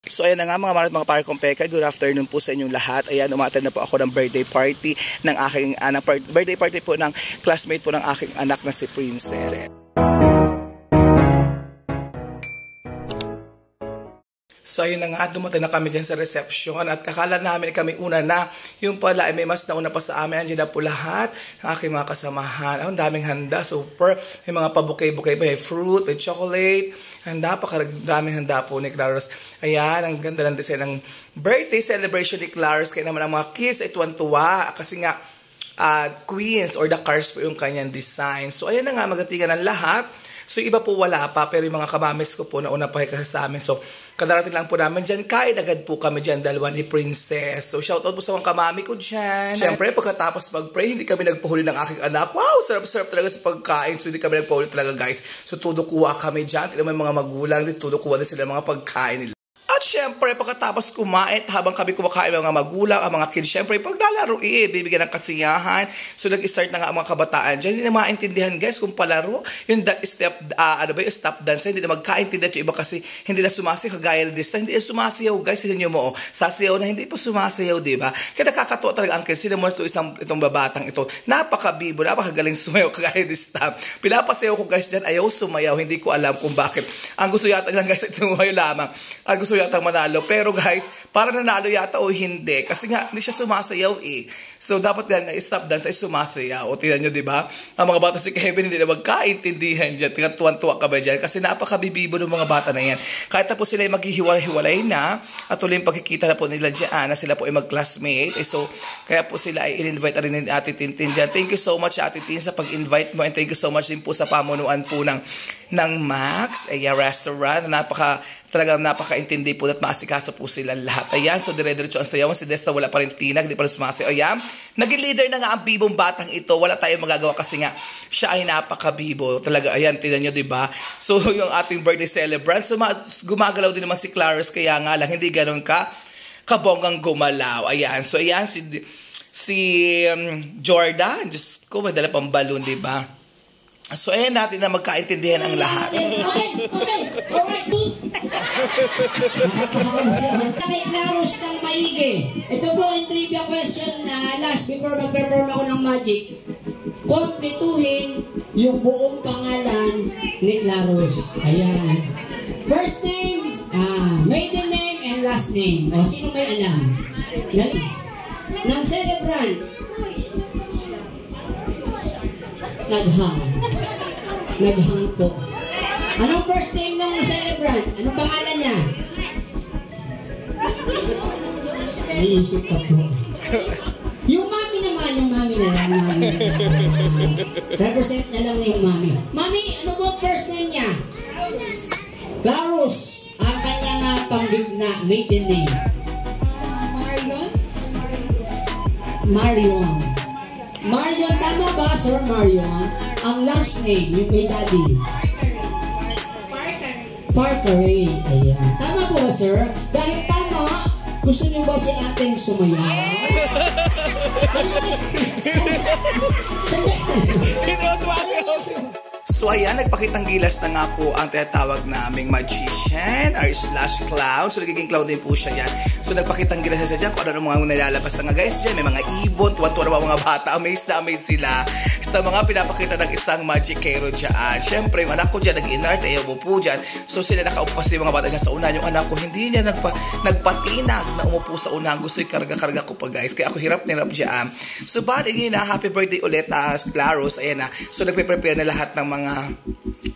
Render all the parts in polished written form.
So ayan na nga mga pare kong peka, good afternoon po sa inyong lahat. Ayan, umattend na po ako ng birthday party ng aking birthday party po ng classmate po ng aking anak na si Princess. So ayun na nga, dumating na kami dyan sa reception at kakala namin kami una na. Yung pala ay may mas nauna pa sa amin. Andiyan na po lahat ng aking mga kasamahan. Ang daming handa, super. May mga pabukay-bukay pa, may fruit, may chocolate. Napakadaming handa po ni Claros. Ayan, ang ganda ng design ng birthday celebration ni Claros. Kaya naman ang mga kids ay tuwan-tuwa kasi nga queens or the cars po yung kanyang design. So ayan na nga, magatingan ng lahat. So iba po wala pa, pero yung mga kamamis ko po nauna pa kasi sa amin. So kadarating lang po namin dyan, kain agad po kami dyan, dalawa ni Princess. So shoutout po sa mga kamami ko dyan. Siyempre pagkatapos mag-pray, hindi kami nagpahuli ng aking anak. Wow, sarap-sarap talaga sa pagkain. So hindi kami nagpahuli talaga guys. So tudukuha kami dyan, tignan mo yung mga magulang, tudukuha din sila mga pagkain nila. At syempre, pagkatapos kumain, habang kami kumakain mga magulang, ang mga kids, syempre, paglalaro bibigyan ng kasiyahan. So, nag-start na nga ang mga kabataan dyan. Hindi na maintindihan, guys, kung palaro, yung yung stop dance, hindi na magkaintindihan yung iba kasi hindi na sumasayaw, kagaya na this time, hindi na sumasayaw, guys, hindi nyo mo, sasayaw na, hindi pa sumasayaw, diba? Kaya nakakatuwa talaga, Uncle, sila mo itong babatang ito, napakabibo, napakagaling sumayaw, kagaya this time. Pinapasayaw ko, guys, dyan, ayaw sumayaw, hindi ko alam kung bakit. Ang gusto yata lang, guys, tumumayo lamang. Ang gusto yata manalo. Pero guys, para nanalo yata o hindi. Kasi nga, hindi siya sumasayaw So, dapat yan, stop dance ay sumasayaw. O, tingnan nyo, diba? Ang mga bata si Kevin, hindi na magkaintindihan dyan. Tingnan, tuwan-tuwa ka ba dyan? Kasi napakabibibo ng mga bata na yan. Kahit na po sila ay maghihiwalay-hiwalay na, at tuloy yung pagkikita na po nila dyan, na sila po ay mag-classmate. So, kaya po sila ay in-invite rin ni Ate Tintin dyan. Thank you so much, Ate Tin, sa pag-invite mo. And thank you so much din po sa pamunuan po ng Max, restaurant. Talagang napaka-intindi po at maasikaso po sila lahat. Ayan, so dire-diretso ang sayawan. Si Desta wala pa rin tinag, hindi pa rin sumasayaw. Ayan, naging leader na nga ang bibong batang ito. Wala tayong magagawa kasi nga siya ay napaka-bibo. Talaga, ayan, tignan nyo, diba? So, yung ating birthday celebrant, so gumagalaw din naman si Clarice, kaya nga lang, hindi ganun kabonggang gumalaw. Ayan, so ayan, si Jordan, Diyos ko, may dala pang balloon, diba? So, ayan natin na magkaintindihan ang lahat. Okay. Alright, good. Kay Claros ng maigi. Ito po yung trivia question na last before mag-perform ako ng magic. Kompletuhin yung buong pangalan ni Claros. Ayan. First name, maiden name, and last name. O, sino may alam? Ng celebrant. Naghang po. Anong first name ng celebrant? Anong pangalan niya? Naisip ka po. Yung mami naman, represent na lang yung mami. Mami, ano po first name niya? Claros. Ang kanyang panggigna, maiden name. Marion, tama ba, Sir Marion? Ang last name, yung kay Daddy. Parker. Ayan. Tama po ba, Sir? Dahil tama, gusto niyo ba si ating sumayaw? So ayan, nagpakitang gilas na nga po ang tinatawag naming magician or / clown. So nagiging clown din po siya yan. So nagpakitang gilas na siya dyan kung ano mga nilalabas na nga guys dyan. May mga ibon, tuwan-tuwa na mga bata. Amaze sila sa mga pinapakita ng isang magicero dyan. Siyempre, yung anak ko dyan, nag-inart, ayaw mo po dyan. So sila nakaupo kasi yung mga bata dyan sa unahan. Yung anak ko, hindi niya nagpatinag na umupo sa unahan. Gusto yung karga-karga ko pa guys. Kaya ako hirap dyan. So bali na, happy birthday ulit, Claros. Ayan na. So nagpe-prepare na lahat ng mga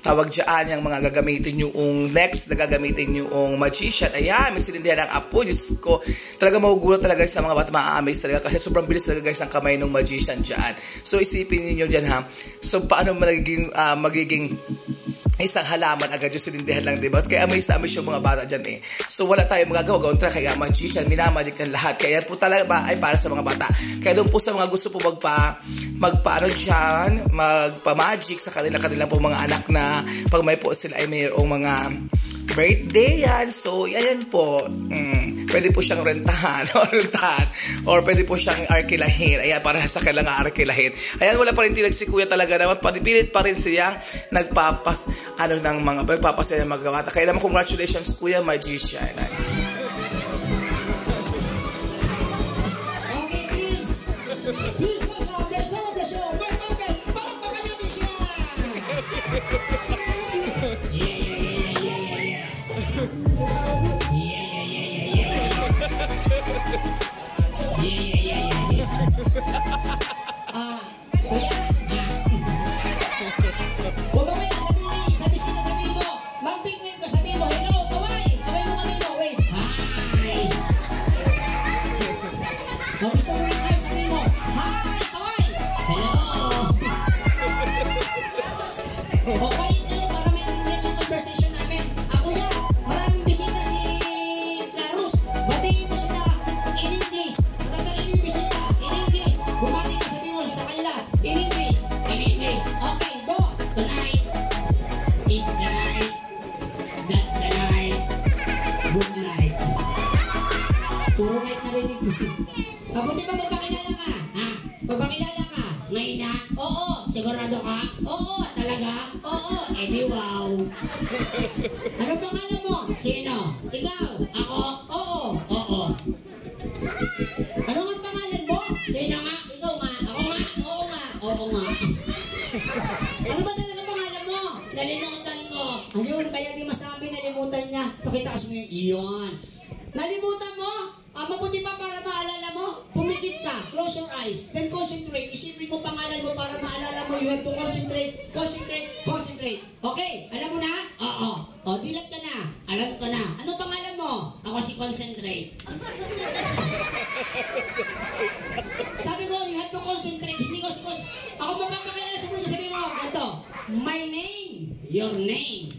tawag dyan, yung mga gagamitin yung next na gagamitin yung magician. Ayan, may sinindihan ng apo. Diyos ko, talaga magugulat talaga sa mga bata, ma-amaze talaga kasi sobrang bilis talaga guys ang kamay ng magician dyan. So isipin niyo dyan ha. So paano magiging isang halaman agad yung sinindihan lang, diba? Kaya amaze yung mga bata dyan So wala tayong magagawa. Gawin talaga kaya magician, minamagic ng lahat. Kaya po talaga ay para sa mga bata. Kaya doon po sa mga gusto po magpa-magic sa kanilang po mga anak na pag may po sila ay mayroong mga birthday yan. So, ayan po. Pwede po siyang rentahan or pwede po siyang arkilahin. Ayan, para sa kailangan arkilahin. Ayan, wala pa rin tilag si Kuya talaga naman. Pilit pa rin siyang nagpapasaya ng mga bata. Kaya naman congratulations Kuya Magician. narinig. Mabuti pa magpakilala ka. Ha? Magpakilala ka. Ngayon na? Oo. Sigurado ka? Oo. Talaga? Oo. Eh di wow. Ano pangalan mo? Sino? Ikaw? Ako? Oo. Oo. Ano nga pangalan mo? Sino nga? Ikaw nga? Ako nga? Oo nga. Oo nga. Ano ba talaga pangalan mo? Nalimutan ko. Ayun, kaya di masabi nalimutan niya. Pakita kasi mo yun. Iyon. Nalimutan mo? Mabuti pa para maalala mo, pumikit ka, close your eyes, then concentrate. Isipin mo pangalan mo para maalala mo. You have to concentrate, concentrate, concentrate. Okay, alam mo na? Oo. O, dilat ka na. Alam ko na. Ano pangalan mo? Ako si Concentrate. Sabi ko, you have to concentrate. Hindi ko si ako mapapakilala sa mga sabi mo, ganito, my name, your name.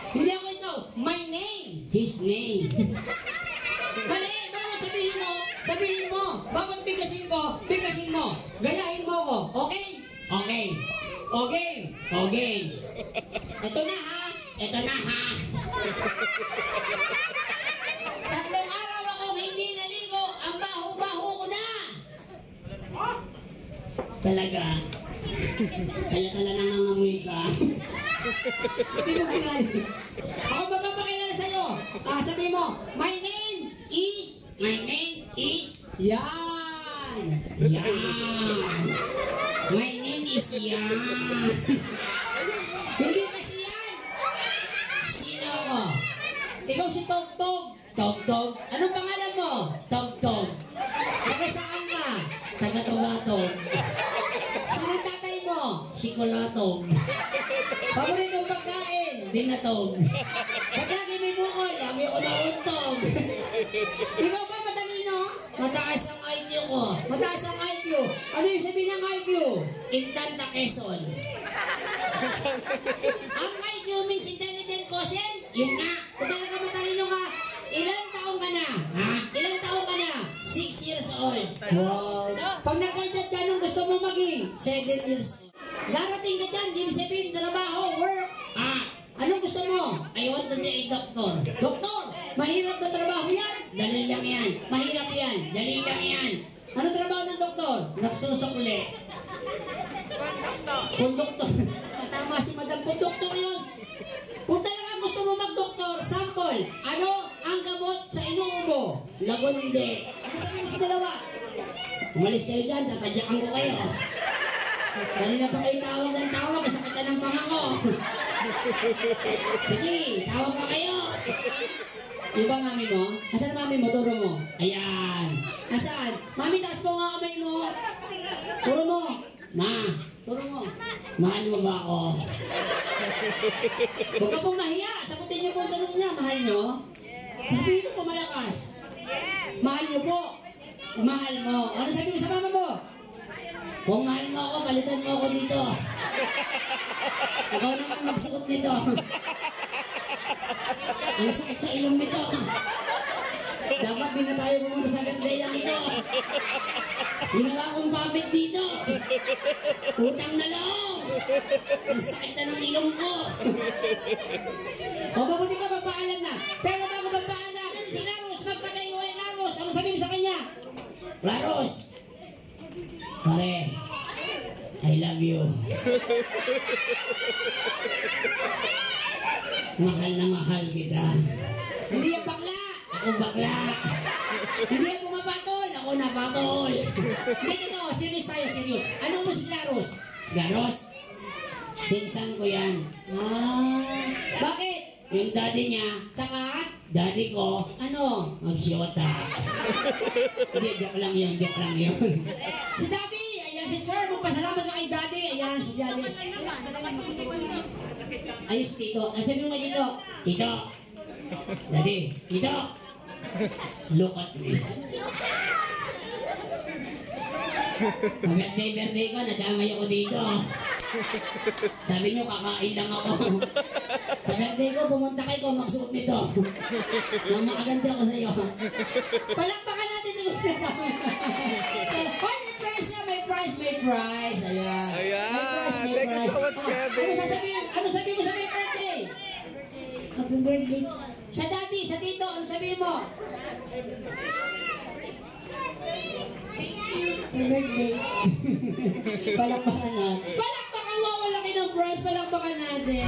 Hindi ako ito, my name, his name. Mali, bawat sabihin mo, bawat bigkasin mo, gayahin mo ko, okay? Okay. Okay. Okay. Ito na ha. Tatlong araw akong hindi naligo, ang baho-baho ko na. Talaga. Kaya tala nangangamoy ka. Hindi mo pinayos. Ako mapapakilala sa'yo. Sabi mo, my name is, yan. My name is yan. Hindi kasi yan. Sino ko? Ikaw si Tog-Tog. Tog-Tog. Anong pangalan mo? Tog-Tog. Taga saan ka? Taga-Togatog. Sino tatay mo? Si Kulatog. Paboritong pagkain? Dinatog. Pagkagi may bukol, lagi ako nauntog. Ikaw ba matalino? Mataas ang IQ ko. Mataas ang IQ. Ano yung sabihin ng IQ? Intanta Quezon. Ang IQ means intelligent quotient? Yun nga. Kung talaga matalino ka, ilang taong ka na? Ha? Ilang taong ka na? 6 years old. Wow. Pag nagkaedad ka, anong gusto mo maging? 7 years old. Darating ka dyan, give sabihin, trabaho, work. Anong gusto mo? I want to be a doctor. Doktor? Mahirap na trabaho yan? Dali lang yan. Mahirap yan? Dali lang yan. Anong trabaho ng doktor? Nagsusukli. Konduktor. Tama si Madam, konduktor yun. Kung talaga gusto mo mag-doktor, sample, ano ang gamot sa inuubo? Lagunde. Ano sabi mo sa dalawa? Umalis kayo dyan, tatadyakan ko kayo. Kanina pa kayo tawag ng tawag, kasakitan ng pangako. Sige, tawag pa kayo. Iba mami mo? Asan mami mo? Turo mo. Ayan. Asan? Mami, taas mo nga kamay mo. Turo mo. Ma, turo mo. Mahal mo ba ako? Huwag ka pong mahiya. Sagutin niyo po ang tanong niya. Mahal niyo? Sabihin mo po malakas. Mahal niyo po. Mahal mo. Ano sabi mo sa mama mo? Kung mahal mo ako, palitan mo ako dito. Ikaw naman magsuot nito. Ang sakit sa ilong nito. Dapat din na tayo pumunta sa gandayang ito. Ginawa akong pabit dito. Utang na loob. Ang sakit na ng ilong ko. O mabuti pa magpaalam na. Pero bago magpaalam, si Laros, magpalayo ay Laros. Ano sabi mo sa kanya? Laros. Pare, I love you. Mahal na mahal kita. Hindi yan bakla. Ako bakla. Hindi yan pumapatol. Ako napatol. Dito to, serious tayo, serious. Anong mo si Laros? Laros? Pinsan ko yan. Bakit? Yung daddy niya, saka daddy ko, ano? Magsyota. Hindi, joke lang yun, joke lang yun. Si daddy, ayan si sir, magpasalamat na kay daddy. Ayan si daddy. Ayos tito. Sabi mo dito, tito. Daddy, tito. Look at me. Birthday ko, nadamay ako dito. Sabi nyo, kakain lang ako. Sa birthday ko, pumunta kayo, magsuot nito. Nang makaganti ako sa iyo. Palakpakan natin ito. May prize na, may prize. Ayan. May prize, may prize. Ano sabi mo sa may birthday? Happy birthday. Sa daddy, sa tito, ano sabihin mo? Birthday. Palakpakan na. Palakpakan mo, malaki ng prize. Palakpakan natin.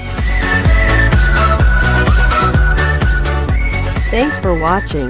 Thanks for watching.